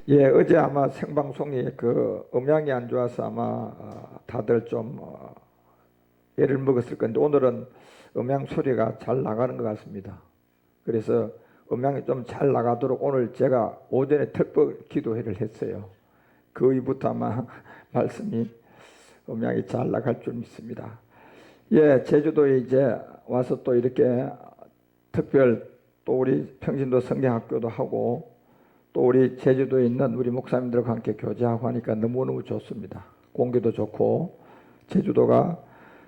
예, 어제 아마 생방송이 그 음향이 안 좋아서 아마 다들 좀 애를 먹었을 건데 오늘은 음향 소리가 잘 나가는 것 같습니다. 그래서 음향이 좀 잘 나가도록 오늘 제가 오전에 특별 기도회를 했어요. 그 이후부터 아마 말씀이 음향이 잘 나갈 줄 믿습니다. 예, 제주도에 이제 와서 또 이렇게 특별 또 우리 평신도 성경학교도 하고 또 우리 제주도에 있는 우리 목사님들과 함께 교제하고 하니까 너무너무 좋습니다. 공기도 좋고 제주도가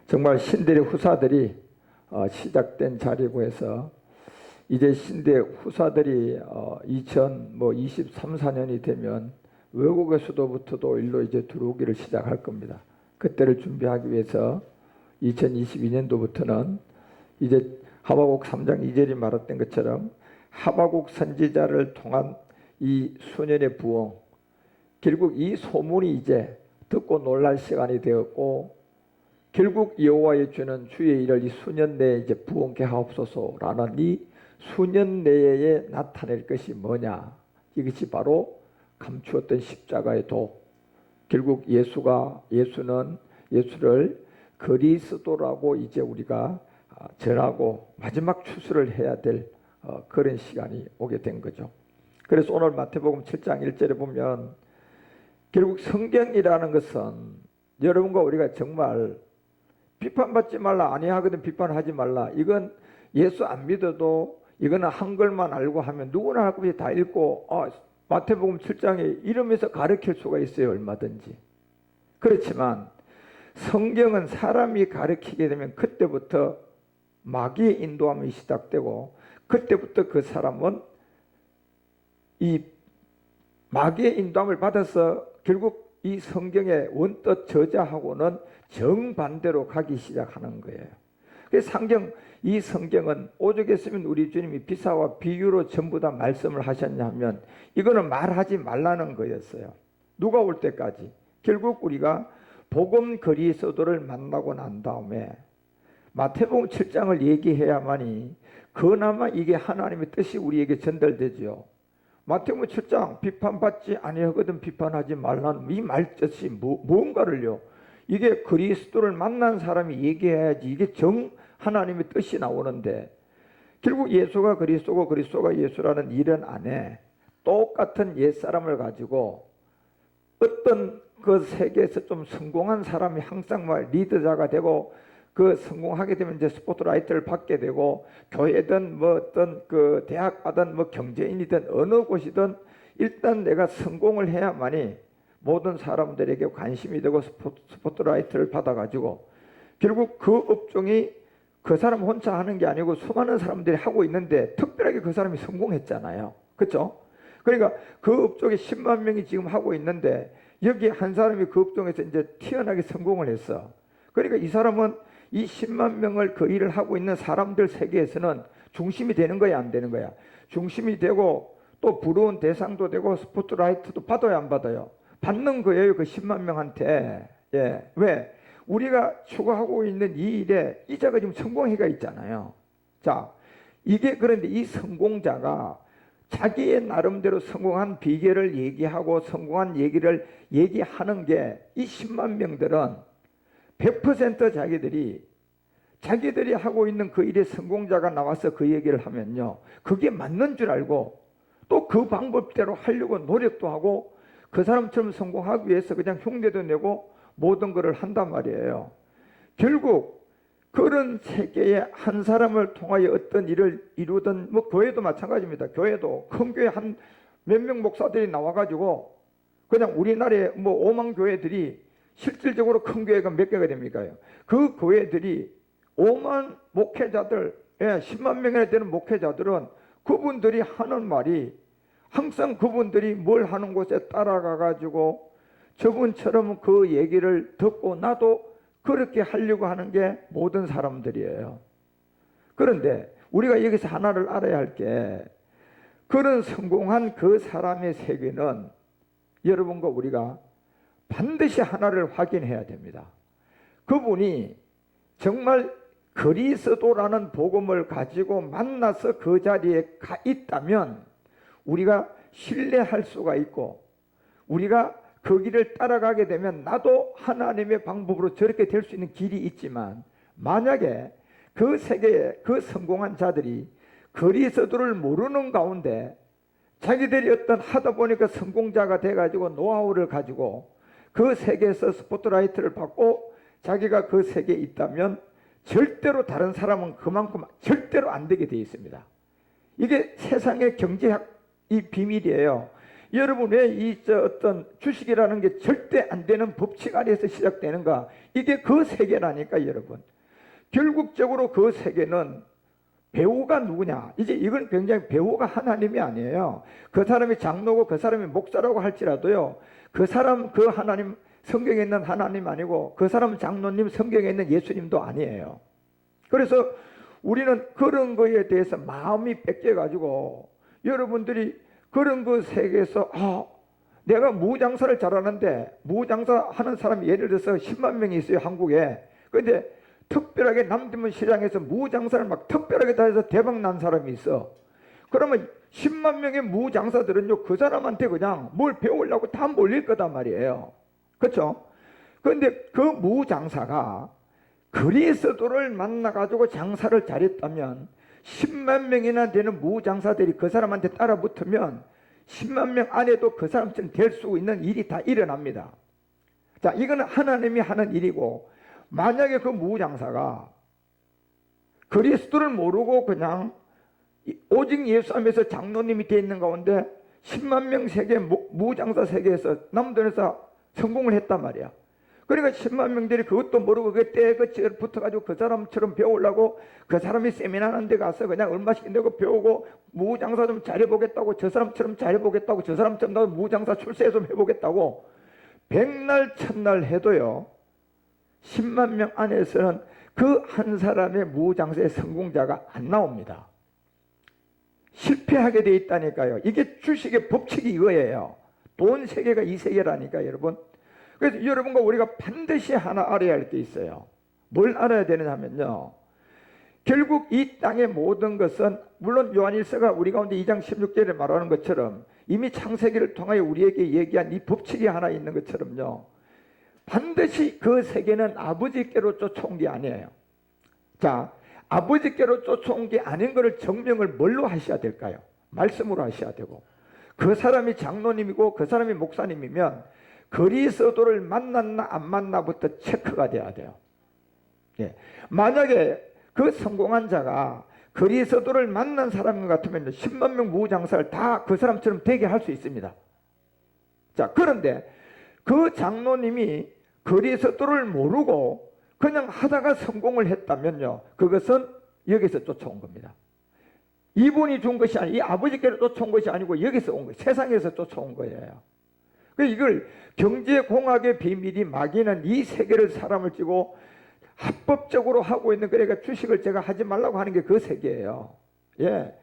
정말 신대의 후사들이 시작된 자리고 해서 이제 신대 후사들이 2023, 4년이 되면 외국에서부터도 일로 이제 들어오기를 시작할 겁니다. 그때를 준비하기 위해서 2022년도부터는 이제 하박국 3장 2절이 말했던 것처럼 하박국 선지자를 통한 이 수년의 부흥, 결국 이 소문이 이제 듣고 놀랄 시간이 되었고 결국 여호와의 주는 주의 일을 이 수년 내에 이제 부흥케 하옵소서라는 이 수년 내에 나타낼 것이 뭐냐, 이것이 바로 감추었던 십자가의 도, 결국 예수는 예수를 그리스도라고 이제 우리가 전하고 마지막 추수를 해야 될 그런 시간이 오게 된 거죠. 그래서 오늘 마태복음 7장 1절에 보면 결국 성경이라는 것은 여러분과 우리가 정말 비판받지 말라, 아니하거든 비판하지 말라, 이건 예수 안 믿어도 이거는 한글만 알고 하면 누구나 할 것이 다 읽고 마태복음 7장에 이러면서 가르칠 수가 있어요. 얼마든지. 그렇지만 성경은 사람이 가르치게 되면 그때부터 마귀의 인도함이 시작되고 그때부터 그 사람은 이 마귀의 인도함을 받아서 결국 이 성경의 원뜻 저자하고는 정반대로 가기 시작하는 거예요. 그래서 이 성경은 오죽 했으면 우리 주님이 비사와 비유로 전부 다 말씀을 하셨냐면 이거는 말하지 말라는 거였어요. 누가 올 때까지. 결국 우리가 복음 그리스도를 만나고 난 다음에 마태복음 7장을 얘기해야만이 그나마 이게 하나님의 뜻이 우리에게 전달되죠. 마태복음 7장 비판받지 아니하거든 비판하지 말라는 이 말뜻이 뭔가를요, 이게 그리스도를 만난 사람이 얘기해야지 이게 하나님의 뜻이 나오는데 결국 예수가 그리스도고 그리스도가 예수라는 이런 안에 똑같은 옛사람을 가지고 어떤 그 세계에서 좀 성공한 사람이 항상 리더자가 되고 그 성공하게 되면 이제 스포트라이트를 받게 되고 교회든 뭐 어떤 그 대학 가든 뭐 경제인이든 어느 곳이든 일단 내가 성공을 해야만이 모든 사람들에게 관심이 되고 스포트라이트를 받아가지고 결국 그 업종이 그 사람 혼자 하는 게 아니고 수많은 사람들이 하고 있는데 특별하게 그 사람이 성공했잖아요. 그렇죠? 그러니까 그 업종에 10만 명이 지금 하고 있는데 여기 한 사람이 그 업종에서 이제 튀어나게 성공을 했어. 그러니까 이 사람은 이 10만 명을 그 일을 하고 있는 사람들 세계에서는 중심이 되는 거야, 안 되는 거야? 중심이 되고 또 부러운 대상도 되고 스포트라이트도 받아야 안 받아요? 받는 거예요, 그 10만 명한테. 예. 왜? 우리가 추구하고 있는 이 일에 이자가 지금 성공해가 있잖아요. 자, 이게 그런데 이 성공자가 자기의 나름대로 성공한 비결을 얘기하고 성공한 얘기를 얘기하는 게 이 10만 명들은 100% 자기들이 하고 있는 그 일의 성공자가 나와서 그 얘기를 하면요, 그게 맞는 줄 알고 또 그 방법대로 하려고 노력도 하고 그 사람처럼 성공하기 위해서 그냥 흉내도 내고 모든 것을 한단 말이에요. 결국 그런 세계에 한 사람을 통하여 어떤 일을 이루던, 뭐 교회도 마찬가지입니다. 교회도 큰 교회 한 몇 명 목사들이 나와가지고 그냥 우리나라에 뭐 5만 교회들이 실질적으로 큰 교회가 몇 개가 됩니까? 그 교회들이 5만 목회자들, 10만 명이나 되는 목회자들은 그분들이 하는 말이 항상 그분들이 뭘 하는 곳에 따라가가지고 저분처럼 그 얘기를 듣고 나도 그렇게 하려고 하는 게 모든 사람들이에요. 그런데 우리가 여기서 하나를 알아야 할 게, 그런 성공한 그 사람의 세계는 여러분과 우리가 반드시 하나를 확인해야 됩니다. 그분이 정말 그리스도라는 복음을 가지고 만나서 그 자리에 가 있다면 우리가 신뢰할 수가 있고 우리가 그 길을 따라가게 되면 나도 하나님의 방법으로 저렇게 될 수 있는 길이 있지만, 만약에 그 세계에 그 성공한 자들이 그리스도를 모르는 가운데 자기들이 어떤 하다 보니까 성공자가 돼가지고 노하우를 가지고 그 세계에서 스포트라이트를 받고 자기가 그 세계에 있다면 절대로 다른 사람은 그만큼 절대로 안 되게 되어 있습니다. 이게 세상의 경제학 이 비밀이에요. 여러분, 왜 이 어떤 주식이라는 게 절대 안 되는 법칙 아래에서 시작되는가? 이게 그 세계라니까. 여러분, 결국적으로 그 세계는 배우가 누구냐? 이제 이건 굉장히, 배우가 하나님이 아니에요. 그 사람이 장로고 그 사람이 목사라고 할지라도요, 그 사람, 그 하나님, 성경에 있는 하나님 아니고 그 사람 장로님, 성경에 있는 예수님도 아니에요. 그래서 우리는 그런 거에 대해서 마음이 뺏겨가지고, 여러분들이 그런 그 세계에서 내가 무장사를 잘하는데, 무장사 하는 사람이 예를 들어서 10만 명이 있어요, 한국에. 그런데 특별하게 남대문 시장에서 무장사를 막 특별하게 다 해서 대박 난 사람이 있어. 그러면 10만 명의 무장사들은요, 그 사람한테 그냥 뭘 배우려고 다 몰릴 거단 말이에요. 그렇죠? 그런데 그 무장사가 그리스도를 만나가지고 장사를 잘했다면 10만 명이나 되는 무장사들이 그 사람한테 따라 붙으면 10만 명 안에도 그 사람처럼 될 수 있는 일이 다 일어납니다. 자, 이거는 하나님이 하는 일이고, 만약에 그 무장사가 그리스도를 모르고 그냥 오직 예수 안에서 장로님이 되어 있는 가운데 10만 명 세계, 무장사 세계에서 남들에서 성공을 했단 말이야. 그러니까 10만 명들이 그것도 모르고 그 때에 붙어가지고 그 사람처럼 배우려고 그 사람이 세미나 하는 데 가서 그냥 얼마씩 내고 배우고 무장사 좀 잘해보겠다고, 저 사람처럼 잘해보겠다고, 저 사람처럼 나도 무장사 출세 좀 해보겠다고 백날 천날 해도요, 10만 명 안에서는 그 한 사람의 무장사의 성공자가 안 나옵니다. 실패하게 돼 있다니까요. 이게 주식의 법칙이 이거예요. 돈 세계가 이 세계라니까, 여러분. 그래서 여러분과 우리가 반드시 하나 알아야 할 게 있어요. 뭘 알아야 되느냐 하면요, 결국 이 땅의 모든 것은, 물론 요한일서가 우리 가운데 2장 16절에 말하는 것처럼 이미 창세기를 통하여 우리에게 얘기한 이 법칙이 하나 있는 것처럼요, 반드시 그 세계는 아버지께로 쫓아온 게 아니에요. 자, 아버지께로 쫓아온 게 아닌 것을 증명을 뭘로 하셔야 될까요? 말씀으로 하셔야 되고, 그 사람이 장로님이고 그 사람이 목사님이면 그리스도를 만났나 안 만나부터 체크가 돼야 돼요. 예. 만약에 그 성공한 자가 그리스도를 만난 사람 같으면 10만 명 무장사를 다 그 사람처럼 되게 할 수 있습니다. 자, 그런데 그 장로님이 그리스도를 모르고 그냥 하다가 성공을 했다면요, 그것은 여기서 쫓아온 겁니다. 이분이 준 것이 아니고, 이 아버지께로 쫓아온 것이 아니고 여기서 온 거예요. 세상에서 쫓아온 거예요. 이걸 경제공학의 비밀이, 마귀는 이 세계를 사람을 찌고 합법적으로 하고 있는, 그러니까 주식을 제가 하지 말라고 하는 게 그 세계예요. 예.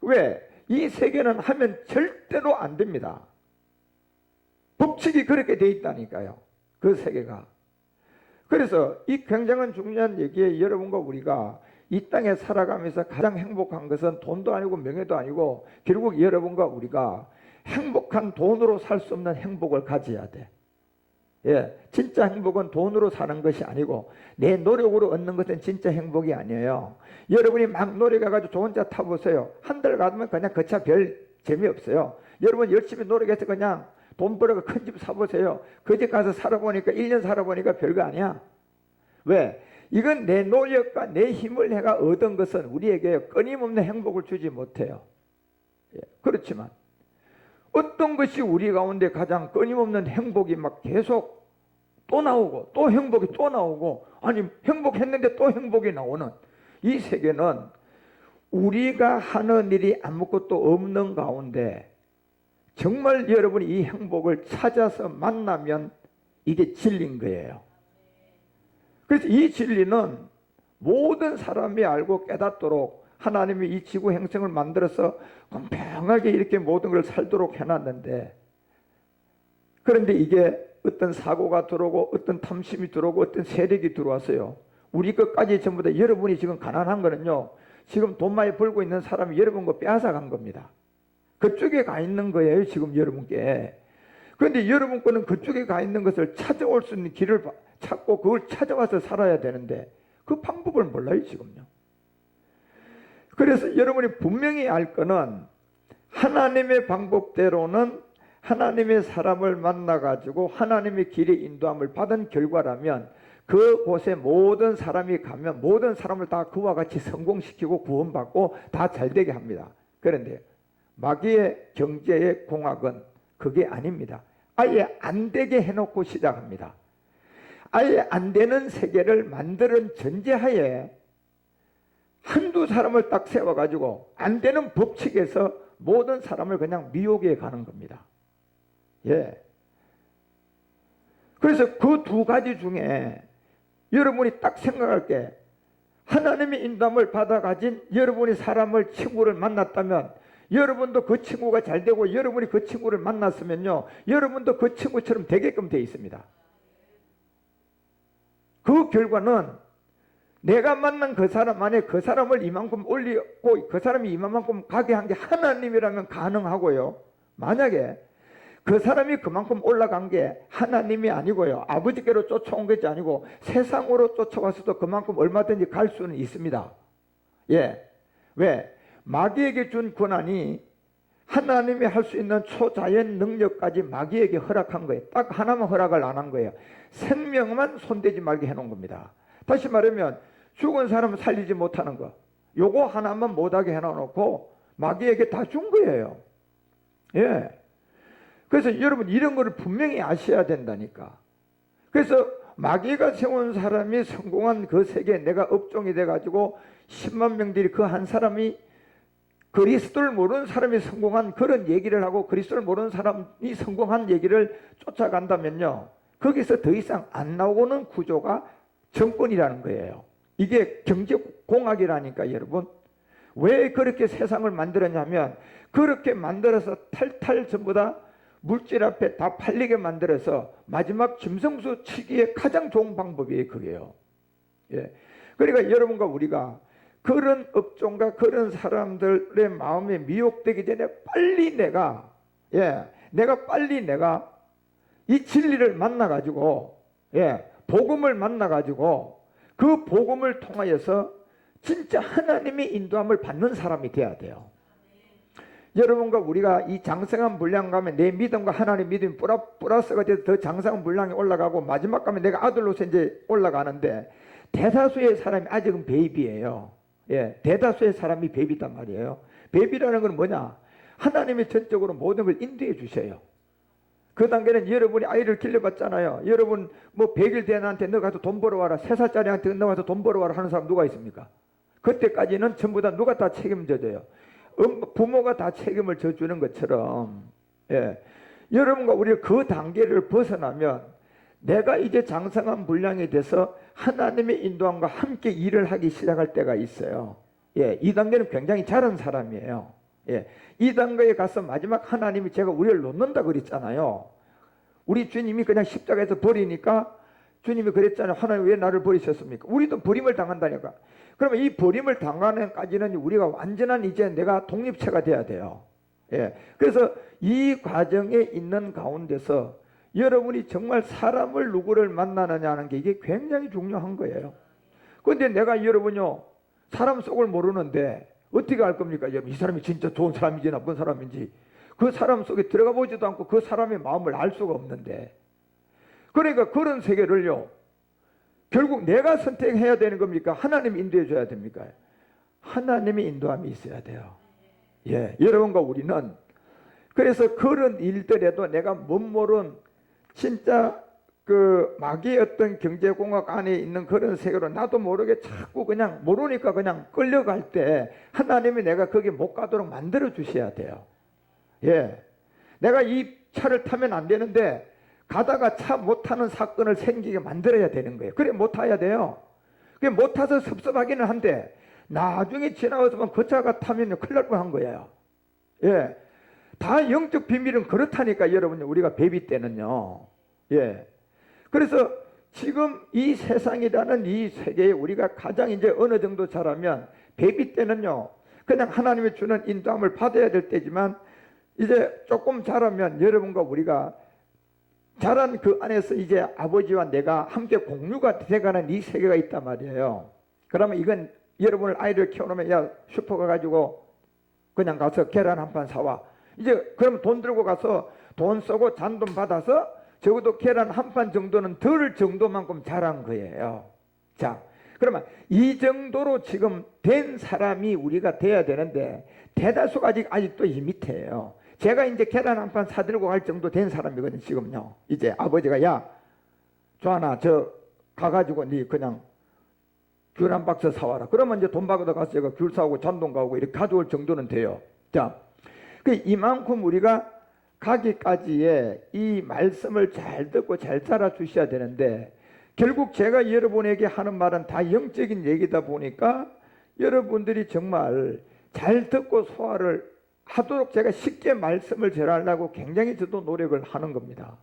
왜? 이 세계는 하면 절대로 안 됩니다. 법칙이 그렇게 돼 있다니까요, 그 세계가. 그래서 이 굉장한 중요한 얘기에, 여러분과 우리가 이 땅에 살아가면서 가장 행복한 것은 돈도 아니고 명예도 아니고, 결국 여러분과 우리가 행복한 돈으로 살 수 없는 행복을 가져야 돼. 예, 진짜 행복은 돈으로 사는 것이 아니고 내 노력으로 얻는 것은 진짜 행복이 아니에요. 여러분이 막 노력해가지고 좋은 차 타보세요. 한 달 가면 그냥 그 차 별 재미없어요. 여러분 열심히 노력해서 그냥 돈 벌어가 큰 집 사보세요. 그 집 가서 살아보니까, 1년 살아보니까 별거 아니야. 왜? 이건 내 노력과 내 힘을 내가 얻은 것은 우리에게 끊임없는 행복을 주지 못해요. 예, 그렇지만 어떤 것이 우리 가운데 가장 끊임없는 행복이 막 계속 또 나오고 또 행복이 또 나오고, 아니 행복했는데 또 행복이 나오는 이 세계는, 우리가 하는 일이 아무것도 없는 가운데 정말 여러분이 이 행복을 찾아서 만나면 이게 진리인 거예요. 그래서 이 진리는 모든 사람이 알고 깨닫도록 하나님이 이 지구 행성을 만들어서 공평하게 이렇게 모든 걸 살도록 해놨는데, 그런데 이게 어떤 사고가 들어오고 어떤 탐심이 들어오고 어떤 세력이 들어왔어요. 우리 것까지 전부 다, 여러분이 지금 가난한 거는요, 지금 돈 많이 벌고 있는 사람이 여러분 거 빼앗아 간 겁니다. 그쪽에 가 있는 거예요, 지금 여러분께. 그런데 여러분 거는 그쪽에 가 있는 것을 찾아올 수 있는 길을 찾고 그걸 찾아와서 살아야 되는데 그 방법을 몰라요 지금요. 그래서 여러분이 분명히 알 거는 하나님의 방법대로는 하나님의 사람을 만나가지고 하나님의 길의 인도함을 받은 결과라면 그곳에 모든 사람이 가면 모든 사람을 다 그와 같이 성공시키고 구원받고 다 잘되게 합니다. 그런데 마귀의 경제의 공학은 그게 아닙니다. 아예 안 되게 해놓고 시작합니다. 아예 안 되는 세계를 만드는 전제하에 한두 사람을 딱 세워가지고 안 되는 법칙에서 모든 사람을 그냥 미혹에 가는 겁니다. 예. 그래서 그 두 가지 중에 여러분이 딱 생각할 게 하나님의 인도함을 받아 가진 여러분이 사람을 친구를 만났다면 여러분도 그 친구가 잘 되고 여러분이 그 친구를 만났으면요 여러분도 그 친구처럼 되게끔 되어 있습니다. 그 결과는 내가 만난 그 사람 안에 그 사람을 이만큼 올리고 그 사람이 이만큼 가게 한 게 하나님이라면 가능하고요. 만약에 그 사람이 그만큼 올라간 게 하나님이 아니고요. 아버지께로 쫓아온 것이 아니고 세상으로 쫓아와서도 그만큼 얼마든지 갈 수는 있습니다. 예. 왜? 마귀에게 준 권한이 하나님이 할 수 있는 초자연 능력까지 마귀에게 허락한 거예요. 딱 하나만 허락을 안 한 거예요. 생명만 손대지 말게 해놓은 겁니다. 다시 말하면 죽은 사람은 살리지 못하는 거 요거 하나만 못하게 해놓고 마귀에게 다 준 거예요. 예. 그래서 여러분 이런 거를 분명히 아셔야 된다니까. 그래서 마귀가 세운 사람이 성공한 그 세계에 내가 업종이 돼가지고 10만 명들이 그 한 사람이 그리스도를 모르는 사람이 성공한 그런 얘기를 하고 그리스도를 모르는 사람이 성공한 얘기를 쫓아간다면요 거기서 더 이상 안 나오는 구조가 정권이라는 거예요. 이게 경제공학이라니까. 여러분 왜 그렇게 세상을 만들었냐면 그렇게 만들어서 탈탈 전부 다 물질 앞에 다 팔리게 만들어서 마지막 짐승수 치기에 가장 좋은 방법이 그게요. 예. 그러니까 여러분과 우리가 그런 업종과 그런 사람들의 마음에 미혹되기 전에 빨리 내가 이 진리를 만나가지고 복음을 만나가지고 그 복음을 통하여서 진짜 하나님의 인도함을 받는 사람이 돼야 돼요. 여러분과 우리가 이 장성한 분량 가면 내 믿음과 하나님의 믿음이 플러스가 돼서 더 장성한 분량이 올라가고 마지막 가면 내가 아들로서 이제 올라가는데 대다수의 사람이 아직은 베이비예요. 예, 대다수의 사람이 베이비단 말이에요. 베이비라는 건 뭐냐? 하나님이 전적으로 모든 걸 인도해 주셔요. 그 단계는 여러분이 아이를 길러봤잖아요. 여러분 뭐 100일 된 애한테 너 가서 돈 벌어와라, 3살짜리한테 너 가서 돈 벌어와라 하는 사람 누가 있습니까? 그때까지는 전부 다 누가 다 책임져줘요? 부모가 다 책임을 져주는 것처럼 여러분과 우리가 그 단계를 벗어나면 내가 이제 장성한 분량이 돼서 하나님의 인도함과 함께 일을 하기 시작할 때가 있어요. 이 단계는 굉장히 잘한 사람이에요. 이 단계에 가서 마지막 하나님이 제가 우리를 놓는다 그랬잖아요. 우리 주님이 그냥 십자가에서 버리니까 주님이 그랬잖아요. 하나님 왜 나를 버리셨습니까? 우리도 버림을 당한다니까. 그러면 이 버림을 당하는까지는 우리가 완전한 이제 내가 독립체가 돼야 돼요. 그래서 이 과정에 있는 가운데서 여러분이 정말 사람을 누구를 만나느냐는 게 이게 굉장히 중요한 거예요. 그런데 내가 여러분요 사람 속을 모르는데 어떻게 알 겁니까? 이 사람이 진짜 좋은 사람인지 나쁜 사람인지 그 사람 속에 들어가 보지도 않고 그 사람의 마음을 알 수가 없는데 그러니까 그런 세계를요 결국 내가 선택해야 되는 겁니까? 하나님이 인도해 줘야 됩니까? 하나님의 인도함이 있어야 돼요. 여러분과 우리는 그래서 그런 일들에도 내가 못 모른 진짜 그 마귀의 어떤 경제공학 안에 있는 그런 세계로 나도 모르게 자꾸 그냥 모르니까 그냥 끌려갈 때 하나님이 내가 거기 못 가도록 만들어 주셔야 돼요. 내가 이 차를 타면 안 되는데 가다가 차 못 타는 사건을 생기게 만들어야 되는 거예요. 그래 못 타야 돼요. 그게 못 타서 섭섭하기는 한데 나중에 지나가서만 그 차가 타면 큰일 날 뻔한 거예요. 다 영적 비밀은 그렇다니까 여러분. 우리가 베비 때는요. 그래서 지금 이 세상이라는 이 세계에 우리가 가장 이제 어느 정도 자라면 베비 때는요 그냥 하나님이 주는 인도함을 받아야 될 때지만 이제 조금 자라면 여러분과 우리가 자란 그 안에서 이제 아버지와 내가 함께 공유가 돼가는 이 세계가 있단 말이에요. 그러면 이건 여러분을 아이를 키워놓으면 야 슈퍼 가가지고 그냥 가서 계란 한 판 사와. 이제 그러면 돈 들고 가서 돈 쓰고 잔돈 받아서 적어도 계란 한 판 정도는 덜 정도만큼 자란 거예요. 자, 그러면 이 정도로 지금 된 사람이 우리가 돼야 되는데 대다수가 아직도 이 밑에예요. 제가 이제 계란 한 판 사들고 갈 정도 된 사람이거든요. 지금요. 이제 아버지가 야 조하나 저 가가지고 니 그냥 귤 한 박스 사와라. 그러면 이제 돈 받아 가서 제가 귤 사오고 잔돈 가오고 이렇게 가져올 정도는 돼요. 자, 이만큼 우리가 가기까지의 이 말씀을 잘 듣고 잘 따라 주셔야 되는데 결국 제가 여러분에게 하는 말은 다 영적인 얘기다 보니까 여러분들이 정말 잘 듣고 소화를 하도록 제가 쉽게 말씀을 전하려고 굉장히 저도 노력을 하는 겁니다.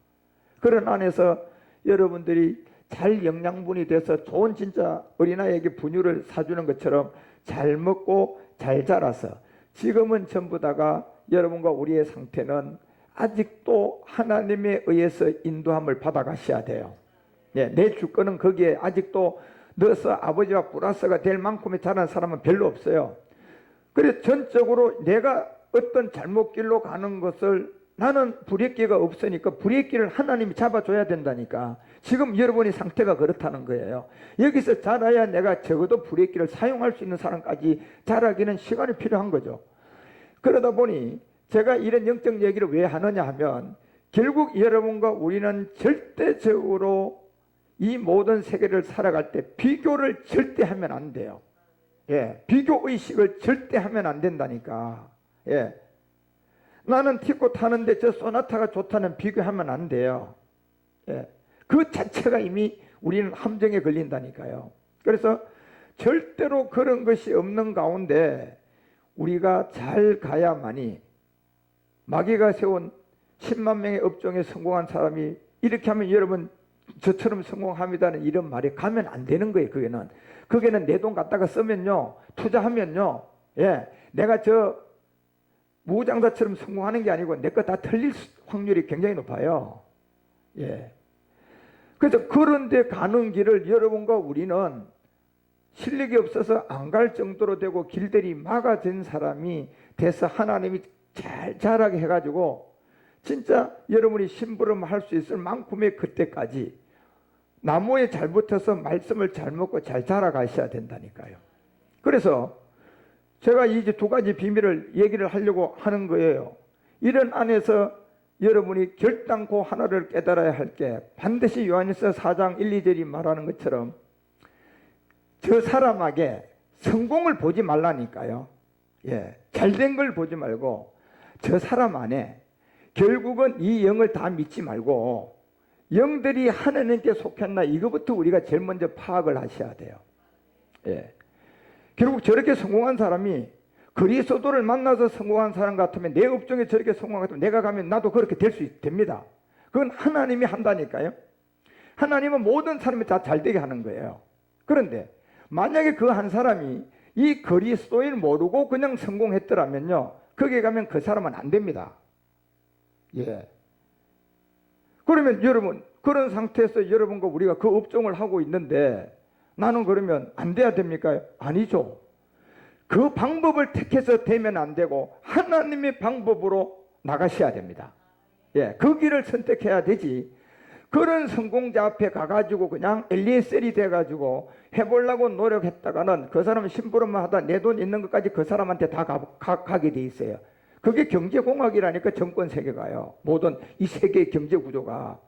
그런 안에서 여러분들이 잘 영양분이 돼서 좋은 진짜 어린아이에게 분유를 사주는 것처럼 잘 먹고 잘 자라서 지금은 전부 다가 여러분과 우리의 상태는 아직도 하나님에 의해서 인도함을 받아가셔야 돼요. 예, 내 주권은 거기에 아직도 넣어서 아버지와 플러스가 될 만큼의 자란 사람은 별로 없어요. 그래서 전적으로 내가 어떤 잘못길로 가는 것을 나는 불의기가 없으니까 불의기를 하나님이 잡아줘야 된다니까. 지금 여러분의 상태가 그렇다는 거예요. 여기서 자라야 내가 적어도 불의기를 사용할 수 있는 사람까지 자라기는 시간이 필요한 거죠. 그러다 보니 제가 이런 영적 얘기를 왜 하느냐 하면 결국 여러분과 우리는 절대적으로 이 모든 세계를 살아갈 때 비교를 절대 하면 안 돼요. 예, 비교의식을 절대 하면 안 된다니까. 예, 나는 티코 타는데 저 소나타가 좋다는 비교하면 안 돼요. 예, 그 자체가 이미 우리는 함정에 걸린다니까요. 그래서 절대로 그런 것이 없는 가운데 우리가 잘 가야만이 마귀가 세운 10만 명의 업종에 성공한 사람이 이렇게 하면 여러분 저처럼 성공합니다는 이런 말에 가면 안 되는 거예요. 그게는 내 돈 갖다가 쓰면요, 투자하면요, 예, 내가 저 무장사처럼 성공하는 게 아니고 내 거 다 틀릴 확률이 굉장히 높아요. 예. 그래서 그런데 가는 길을 여러분과 우리는 실력이 없어서 안 갈 정도로 되고 길들이 막아진 사람이 돼서 하나님이 잘 자라게 해가지고 진짜 여러분이 심부름할 수 있을 만큼의 그때까지 나무에 잘 붙어서 말씀을 잘 먹고 잘 자라가셔야 된다니까요. 그래서 제가 이제 두 가지 비밀을 얘기를 하려고 하는 거예요. 이런 안에서 여러분이 결단코 하나를 깨달아야 할 게 반드시 요한일서 4장 1, 2절이 말하는 것처럼 저 사람에게 성공을 보지 말라니까요. 예, 잘된 걸 보지 말고 저 사람 안에 결국은 이 영을 다 믿지 말고 영들이 하나님께 속했나 이거부터 우리가 제일 먼저 파악을 하셔야 돼요. 예. 결국 저렇게 성공한 사람이 그리스도를 만나서 성공한 사람 같으면 내 업종에 저렇게 성공한 것 같으면 내가 가면 나도 그렇게 될 수 됩니다. 그건 하나님이 한다니까요. 하나님은 모든 사람이 다 잘되게 하는 거예요. 그런데 만약에 그 한 사람이 이 그리스도를 모르고 그냥 성공했더라면요, 거기에 가면 그 사람은 안 됩니다. 예. 그러면 여러분 그런 상태에서 여러분과 우리가 그 업종을 하고 있는데 나는 그러면 안 돼야 됩니까? 아니죠. 그 방법을 택해서 되면 안 되고 하나님의 방법으로 나가셔야 됩니다. 예, 그 길을 선택해야 되지. 그런 성공자 앞에 가가지고 그냥 엘리에셀이 돼가지고 해보려고 노력했다가는 그 사람은 심부름만 하다 내 돈 있는 것까지 그 사람한테 다 가게 돼 있어요. 그게 경제공학이라니까 정권 세계가요. 모든 이 세계의 경제 구조가.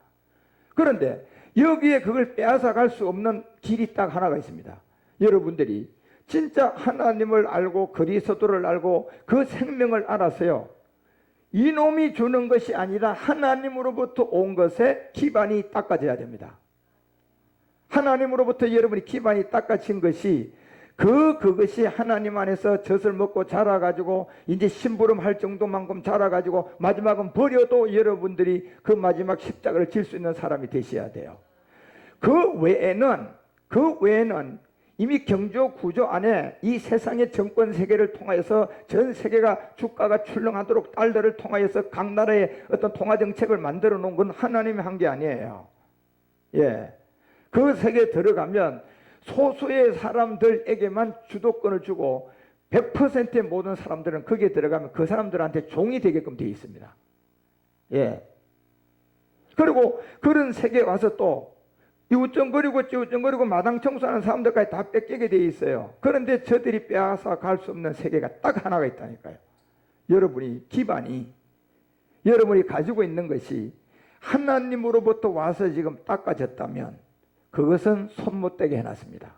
그런데 여기에 그걸 빼앗아 갈 수 없는 길이 딱 하나가 있습니다. 여러분들이 진짜 하나님을 알고 그리스도를 알고 그 생명을 알아서요, 이놈이 주는 것이 아니라 하나님으로부터 온 것에 기반이 닦아져야 됩니다. 하나님으로부터 여러분이 기반이 닦아진 것이 그것이 하나님 안에서 젖을 먹고 자라가지고 이제 심부름할 정도만큼 자라가지고 마지막은 버려도 여러분들이 그 마지막 십자가를 질 수 있는 사람이 되셔야 돼요. 그 외에는 이미 경제 구조 안에 이 세상의 정권 세계를 통하여서 전 세계가 주가가 출렁하도록 달러를 통하여서 각 나라의 어떤 통화 정책을 만들어 놓은 건 하나님이 한 게 아니에요. 예. 그 세계에 들어가면 소수의 사람들에게만 주도권을 주고 100%의 모든 사람들은 거기에 들어가면 그 사람들한테 종이 되게끔 되어 있습니다. 예. 그리고 그런 세계에 와서 또 이웃정거리고 찌우정거리고 마당 청소하는 사람들까지 다 뺏기게 되어 있어요. 그런데 저들이 빼앗아 갈 수 없는 세계가 딱 하나가 있다니까요. 여러분이 기반이 여러분이 가지고 있는 것이 하나님으로부터 와서 지금 닦아졌다면 그것은 손 못 대게 해놨습니다.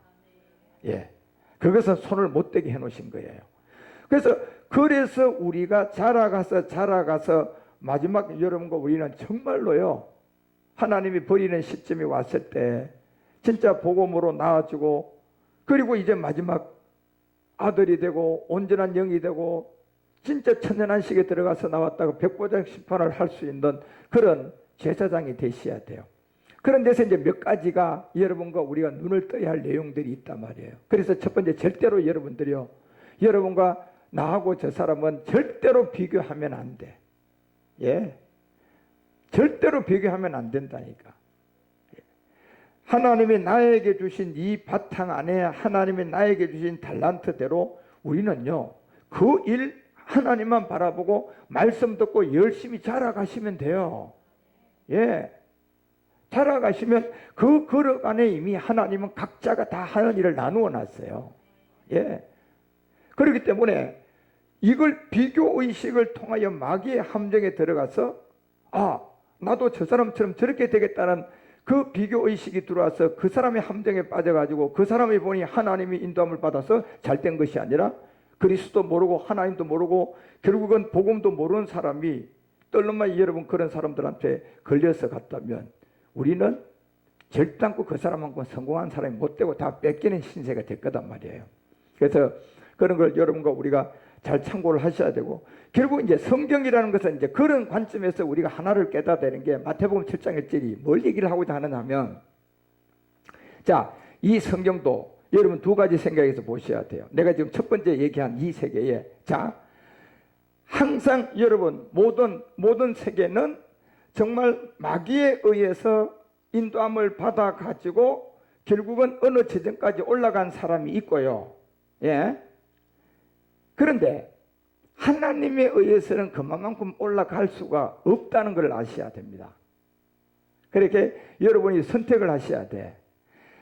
예, 그것은 손을 못 대게 해놓으신 거예요. 그래서 우리가 자라가서 마지막 여러분과 우리는 정말로요, 하나님이 버리는 시점이 왔을 때 진짜 복음으로 나아지고, 그리고 이제 마지막 아들이 되고 온전한 영이 되고 진짜 천연한 식에 들어가서 나왔다가 백보장 심판을 할 수 있는 그런 제사장이 되셔야 돼요. 그런 데서 이제 몇 가지가 여러분과 우리가 눈을 떠야 할 내용들이 있단 말이에요. 그래서 첫 번째, 절대로 여러분들이요, 여러분과 나하고 저 사람은 절대로 비교하면 안 돼. 예, 절대로 비교하면 안 된다니까. 하나님이 나에게 주신 이 바탕 안에 하나님이 나에게 주신 달란트대로 우리는요, 그 일 하나님만 바라보고 말씀 듣고 열심히 자라가시면 돼요. 예, 자라가시면 그 그릇 안에 이미 하나님은 각자가 다 하는 일을 나누어 놨어요. 예, 그렇기 때문에 이걸 비교의식을 통하여 마귀의 함정에 들어가서 나도 저 사람처럼 저렇게 되겠다는 그 비교의식이 들어와서 그 사람의 함정에 빠져가지고 그 사람이 보니 하나님이 인도함을 받아서 잘된 것이 아니라 그리스도 모르고 하나님도 모르고 결국은 복음도 모르는 사람이 떨름만 여러분 그런 사람들한테 걸려서 갔다면 우리는 절단코 그 사람만큼 성공한 사람이 못 되고 다 뺏기는 신세가 될 거단 말이에요. 그래서 그런 걸 여러분과 우리가 잘 참고를 하셔야 되고, 결국 이제 성경이라는 것은 이제 그런 관점에서 우리가 하나를 깨닫아야 되는 게, 마태복음 7장 1절이 뭘 얘기를 하고자 하느냐 하면, 자, 이 성경도 여러분 두 가지 생각해서 보셔야 돼요. 내가 지금 첫 번째 얘기한 이 세계에, 자, 항상 여러분 모든 세계는 정말 마귀에 의해서 인도함을 받아 가지고 결국은 어느 지점까지 올라간 사람이 있고요. 예. 그런데 하나님에 의해서는 그만큼 올라갈 수가 없다는 걸 아셔야 됩니다. 그렇게 여러분이 선택을 하셔야 돼.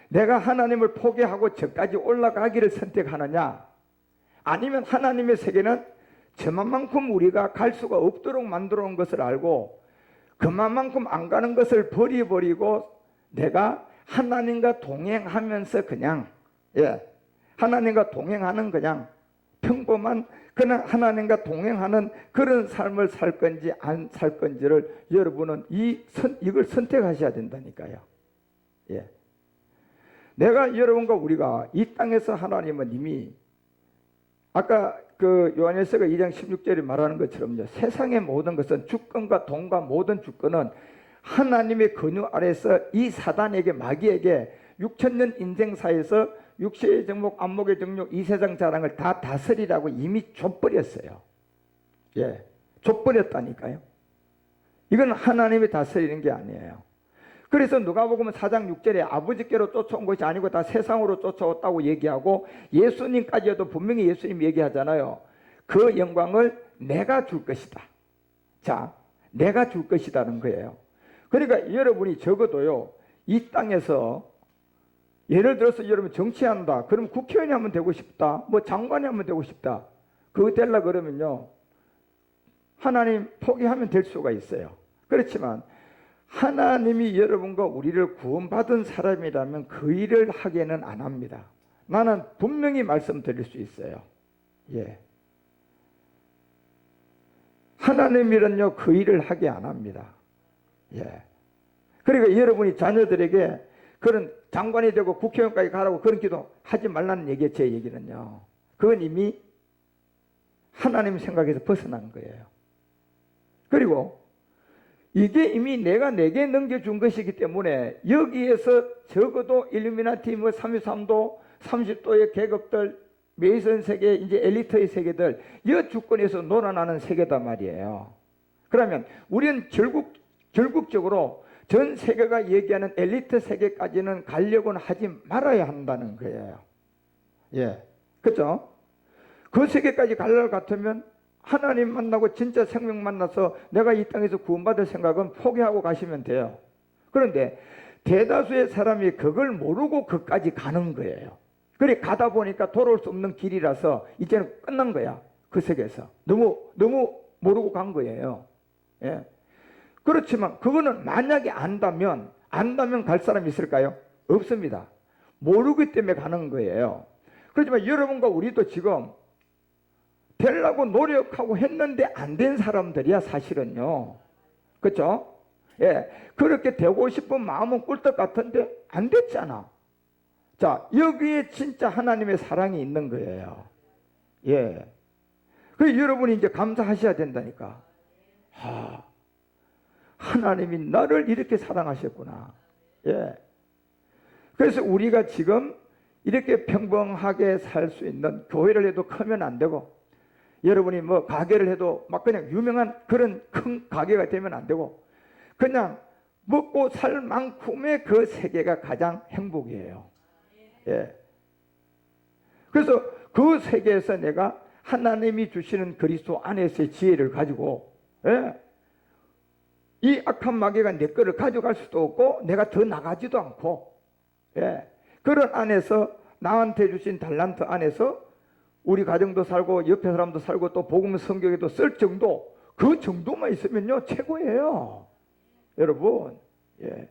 내가 하나님을 포기하고 저까지 올라가기를 선택하느냐, 아니면 하나님의 세계는 저만큼 우리가 갈 수가 없도록 만들어 놓은 것을 알고 그만큼 안 가는 것을 버리고 내가 하나님과 동행하면서 그냥, 하나님과 동행하는 그냥 평범한 그냥 하나님과 동행하는 그런 삶을 살 건지 안 살 건지를 여러분은 이걸 선택하셔야 된다니까요. 예. 내가 여러분과 우리가 이 땅에서 하나님은 이미 아까 그 요한일서가 2장 16절에 말하는 것처럼요, 세상의 모든 것은 주권과 돈과 모든 주권은 하나님의 권유 아래서 이 사단에게, 마귀에게 6천년 인생사에서 육체의 정복, 안목의 정욕, 이 세상 자랑을 다 다스리라고 이미 줘버렸어요. 예, 줘버렸다니까요. 이건 하나님이 다스리는 게 아니에요. 그래서 누가복음 4장 6절에 아버지께로 쫓아온 것이 아니고 다 세상으로 쫓아왔다고 얘기하고, 예수님까지도 분명히 예수님 얘기하잖아요. 그 영광을 내가 줄 것이다. 자, 내가 줄 것이다는 거예요. 그러니까 여러분이 적어도요, 이 땅에서 예를 들어서 여러분 정치한다. 그럼 국회의원이 하면 되고 싶다. 뭐 장관이 하면 되고 싶다. 그거 되려 그러면요, 하나님 포기하면 될 수가 있어요. 그렇지만 하나님이 여러분과 우리를 구원받은 사람이라면 그 일을 하게는 안 합니다. 나는 분명히 말씀드릴 수 있어요. 예. 하나님이란요, 그 일을 하게 안 합니다. 예. 그러니까 여러분이 자녀들에게 그런 장관이 되고 국회의원까지 가라고 그런 기도 하지 말라는 얘기예요. 제 얘기는요, 그건 이미 하나님 생각에서 벗어난 거예요. 그리고 이게 이미 내가 내게 넘겨준 것이기 때문에 여기에서 적어도 일루미나티, 3.13도 30도의 계급들, 메이슨 세계, 이제 엘리트의 세계들, 이 주권에서 놀아나는 세계단 말이에요. 그러면 우리는 결국적으로 전 세계가 얘기하는 엘리트 세계까지는 가려고는 하지 말아야 한다는 거예요. 예, 그죠? 그 세계까지 가려고 같으면 하나님 만나고 진짜 생명 만나서 내가 이 땅에서 구원받을 생각은 포기하고 가시면 돼요. 그런데 대다수의 사람이 그걸 모르고 그까지 가는 거예요. 그래 가다 보니까 돌아올 수 없는 길이라서 이제는 끝난 거야. 그 세계에서 너무 모르고 간 거예요. 예. 그렇지만 그거는 만약에 안다면 갈 사람이 있을까요? 없습니다. 모르기 때문에 가는 거예요. 그렇지만 여러분과 우리도 지금 되려고 노력하고 했는데 안 된 사람들이야 사실은요. 그렇죠? 예, 그렇게 되고 싶은 마음은 꿀떡 같은데 안 됐잖아. 자, 여기에 진짜 하나님의 사랑이 있는 거예요. 예. 그래서 여러분이 이제 감사하셔야 된다니까. 하나님이 나를 이렇게 사랑하셨구나. 예. 그래서 우리가 지금 이렇게 평범하게 살 수 있는, 교회를 해도 크면 안 되고, 여러분이 뭐 가게를 해도 막 그냥 유명한 그런 큰 가게가 되면 안 되고, 그냥 먹고 살 만큼의 그 세계가 가장 행복이에요. 예. 그래서 그 세계에서 내가 하나님이 주시는 그리스도 안에서의 지혜를 가지고, 예. 이 악한 마귀가 내 거를 가져갈 수도 없고 내가 더 나가지도 않고, 예. 그런 안에서 나한테 주신 달란트 안에서 우리 가정도 살고 옆에 사람도 살고 또 복음 성경에도 쓸 정도, 그 정도만 있으면요 최고예요. 여러분. 예.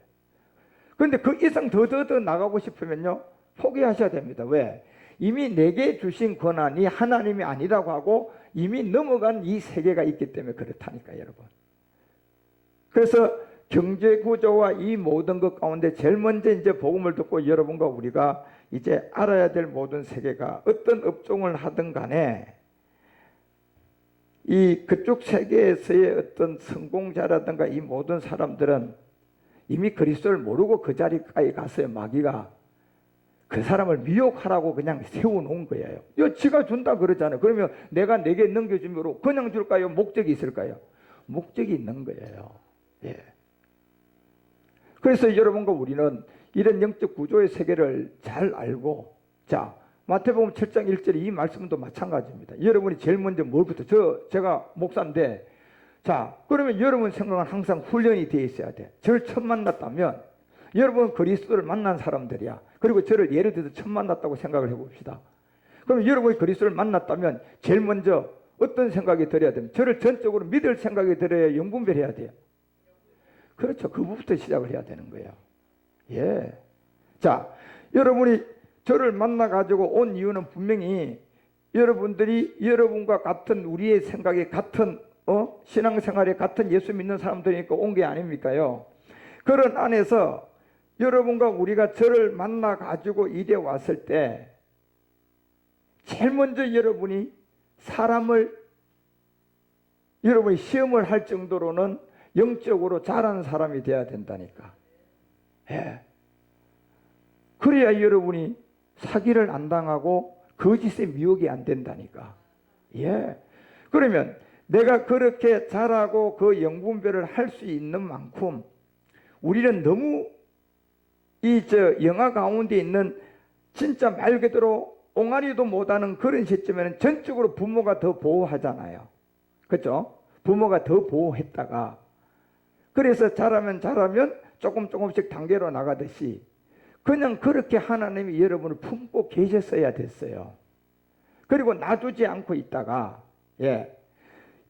그런데 그 이상 더 나가고 싶으면요 포기하셔야 됩니다. 왜? 이미 내게 주신 권한이 하나님이 아니라고 하고 이미 넘어간 이 세계가 있기 때문에 그렇다니까 여러분. 그래서 경제 구조와 이 모든 것 가운데 제일 먼저 이제 복음을 듣고 여러분과 우리가 이제 알아야 될 모든 세계가 어떤 업종을 하든 간에 이 그쪽 세계에서의 어떤 성공자라든가 이 모든 사람들은 이미 그리스도를 모르고 그 자리까지 갔어요. 마귀가 그 사람을 미혹하라고 그냥 세워놓은 거예요. 야, 지가 준다 그러잖아요. 그러면 내가 내게 넘겨주므로 그냥 줄까요? 목적이 있을까요? 목적이 있는 거예요. 예. 그래서 여러분과 우리는 이런 영적 구조의 세계를 잘 알고, 자, 마태복음 7장 1절에 이 말씀도 마찬가지입니다. 여러분이 제일 먼저 뭘부터, 제가 목사인데, 자, 그러면 여러분 생각은 항상 훈련이 되어 있어야 돼. 저를 처음 만났다면, 여러분 그리스도를 만난 사람들이야. 그리고 저를 예를 들어서 처음 만났다고 생각을 해봅시다. 그럼 여러분이 그리스도를 만났다면, 제일 먼저 어떤 생각이 들어야 됩니까? 저를 전적으로 믿을 생각이 들어야 영분별해야 돼요. 그렇죠. 그부터 시작을 해야 되는 거예요. 예. 자, 여러분이 저를 만나가지고 온 이유는 분명히 여러분들이 여러분과 같은 우리의 생각이 같은 신앙생활에 같은 예수 믿는 사람들이니까 온 게 아닙니까요? 그런 안에서 여러분과 우리가 저를 만나가지고 이래 왔을 때 제일 먼저 여러분이 여러분이 시험을 할 정도로는 영적으로 자란 사람이 돼야 된다니까. 예. 그래야 여러분이 사기를 안 당하고 거짓에 미혹이 안 된다니까. 예. 그러면 내가 그렇게 잘하고 그 영분별을 할 수 있는 만큼 우리는 너무 영화 가운데 있는 진짜 말 그대로 옹알이도 못하는 그런 시점에는 전적으로 부모가 더 보호하잖아요. 그렇죠? 부모가 더 보호했다가 그래서 잘하면 조금씩 단계로 나가듯이 그냥 그렇게 하나님이 여러분을 품고 계셨어야 됐어요. 그리고 놔두지 않고 있다가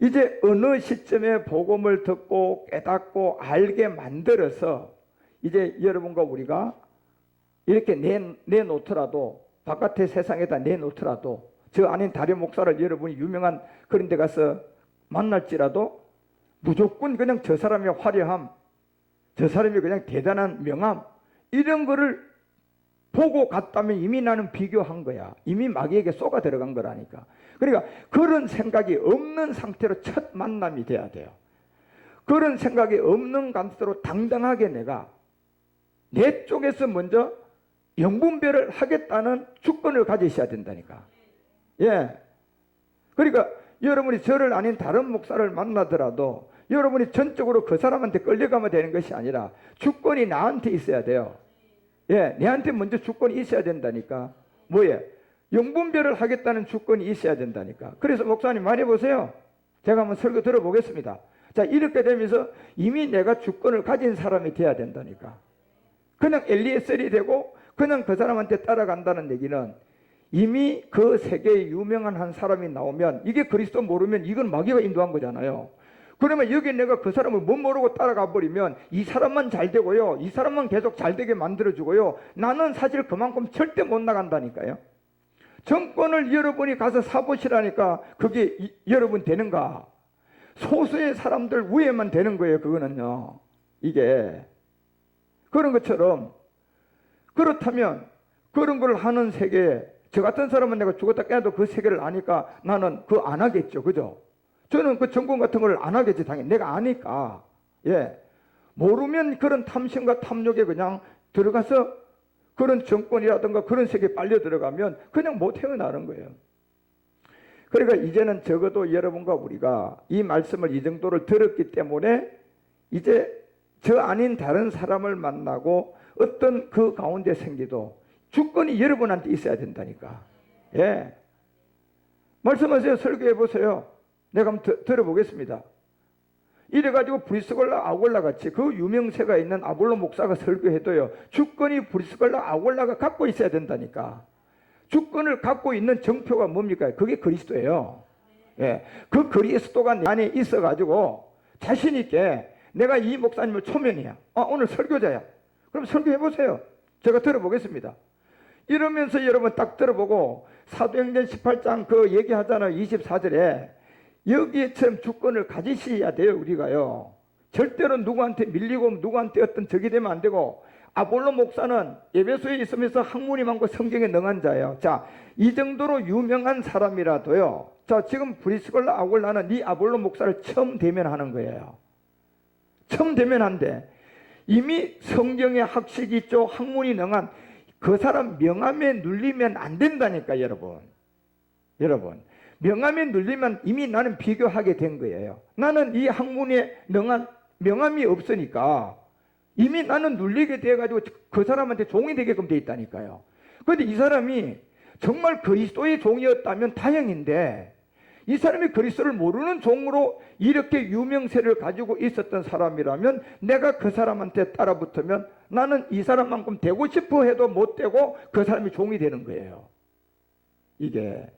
이제 어느 시점에 복음을 듣고 깨닫고 알게 만들어서 이제 여러분과 우리가 이렇게 내놓더라도 바깥의 세상에다 내놓더라도 저 아닌 다른 목사를 여러분이 유명한 그런 데 가서 만날지라도 무조건 그냥 저 사람의 화려함, 저 사람이 그냥 대단한 명함 이런 거를 보고 갔다면 이미 나는 비교한 거야. 이미 마귀에게 쏘가 들어간 거라니까. 그러니까 그런 생각이 없는 상태로 첫 만남이 돼야 돼요. 그런 생각이 없는 상태로 당당하게 내가 내 쪽에서 먼저 영분별을 하겠다는 주권을 가지셔야 된다니까. 예. 그러니까 여러분이 저를 아닌 다른 목사를 만나더라도 여러분이 전적으로 그 사람한테 끌려가면 되는 것이 아니라 주권이 나한테 있어야 돼요. 예, 내한테 먼저 주권이 있어야 된다니까. 뭐예요? 영분별을 하겠다는 주권이 있어야 된다니까. 그래서 목사님 말해보세요. 제가 한번 설교 들어보겠습니다. 자, 이렇게 되면서 이미 내가 주권을 가진 사람이 돼야 된다니까. 그냥 엘리에셀이 되고 그냥 그 사람한테 따라간다는 얘기는 이미 그 세계에 유명한 한 사람이 나오면 이게 그리스도 모르면 이건 마귀가 인도한 거잖아요. 그러면 여기 내가 그 사람을 못 모르고 따라가 버리면 이 사람만 잘 되고요, 이 사람만 계속 잘 되게 만들어주고요, 나는 사실 그만큼 절대 못 나간다니까요. 정권을 여러분이 가서 사보시라니까 그게 여러분 되는가? 소수의 사람들 위에만 되는 거예요. 그거는요. 이게 그런 것처럼, 그렇다면 그런 걸 하는 세계에 저 같은 사람은 내가 죽었다 깨도 그 세계를 아니까 나는 그거 안 하겠죠. 그죠? 저는 그 정권 같은 걸 안 하겠지. 당연히 내가 아니까. 예. 모르면 그런 탐심과 탐욕에 그냥 들어가서 그런 정권이라든가 그런 세계에 빨려 들어가면 그냥 못 헤어나는 거예요. 그러니까 이제는 적어도 여러분과 우리가 이 말씀을 이 정도를 들었기 때문에 이제 저 아닌 다른 사람을 만나고 어떤 그 가운데 생기도 주권이 여러분한테 있어야 된다니까. 예. 말씀하세요. 설교해 보세요. 내가 한번 들어보겠습니다. 이래가지고 브리스골라 아골라 같이 그 유명세가 있는 아볼로 목사가 설교해도요, 주권이 브리스골라 아골라가 갖고 있어야 된다니까. 주권을 갖고 있는 정표가 뭡니까? 그게 그리스도예요. 예. 그 그리스도가 내 안에 있어가지고 자신있게 내가 이 목사님을 초면이야. 오늘 설교자야. 그럼 설교해보세요. 제가 들어보겠습니다. 이러면서 여러분 딱 들어보고 사도행전 18장 그 얘기하잖아요. 24절에 여기에처럼 주권을 가지셔야 돼요. 우리가요. 절대로 누구한테 밀리고 누구한테 어떤 적이 되면 안 되고, 아볼로 목사는 에베소에 있으면서 학문이 많고 성경에 능한 자예요. 자, 이 정도로 유명한 사람이라도요. 자, 지금 브리스골라 아골라는 이 아볼로 목사를 처음 대면하는 거예요. 처음 대면한데 이미 성경에 학식이 있죠. 학문이 능한 그 사람 명함에 눌리면 안 된다니까. 여러분 명함에 눌리면 이미 나는 비교하게 된 거예요. 나는 이 학문에 능한 명함이 없으니까 이미 나는 눌리게 돼가지고 그 사람한테 종이 되게끔 돼 있다니까요. 그런데 이 사람이 정말 그리스도의 종이었다면 다행인데, 이 사람이 그리스도를 모르는 종으로 이렇게 유명세를 가지고 있었던 사람이라면 내가 그 사람한테 따라붙으면 나는 이 사람만큼 되고 싶어 해도 못 되고 그 사람이 종이 되는 거예요. 이게